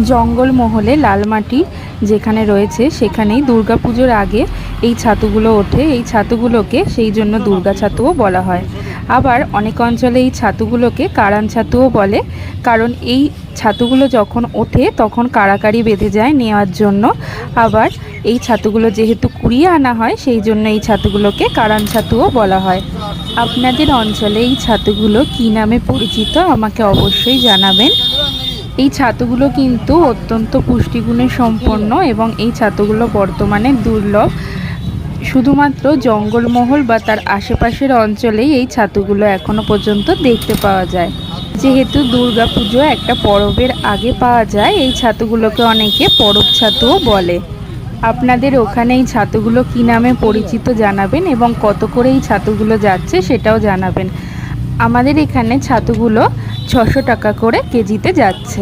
জঙ্গলমহলে লালমাটি যেখানে রয়েছে সেখানেই দুর্গাপুজোর আগে এই ছাতুগুলো ওঠে। এই ছাতুগুলোকে সেই জন্য দুর্গা ছাতুও বলা হয়। আবার অনেক অঞ্চলে এই ছাতুগুলোকে কারান ছাতুও বলে, কারণ এই ছাতুগুলো যখন ওঠে তখন কাড়াকাড়ি বেঁধে যায় নেওয়ার জন্য। আবার এই ছাতুগুলো যেহেতু কুড়িয়ে আনা হয় সেই জন্য এই ছাতুগুলোকে কারান ছাতুও বলা হয়। আপনাদের অঞ্চলে এই ছাতুগুলো কী নামে পরিচিত আমাকে অবশ্যই জানাবেন। এই ছাতুগুলো কিন্তু অত্যন্ত পুষ্টিগুণে সম্পন্ন এবং এই ছাতুগুলো বর্তমানে দুর্লভ। শুধুমাত্র জঙ্গলমহল বা তার আশেপাশের অঞ্চলেই এই ছাতুগুলো এখনো পর্যন্ত দেখতে পাওয়া যায়। যেহেতু দুর্গাপুজো একটা পরবের আগে পাওয়া যায়, এই ছাতুগুলোকে অনেকে পরব ছাতুও বলে। আপনাদের ওখানে এই ছাতুগুলো কী নামে পরিচিত জানাবেন এবং কত করে এই ছাতুগুলো যাচ্ছে সেটাও জানাবেন। আমাদের এখানে ছাতুগুলো 600 টাকা করে কেজিতে যাচ্ছে।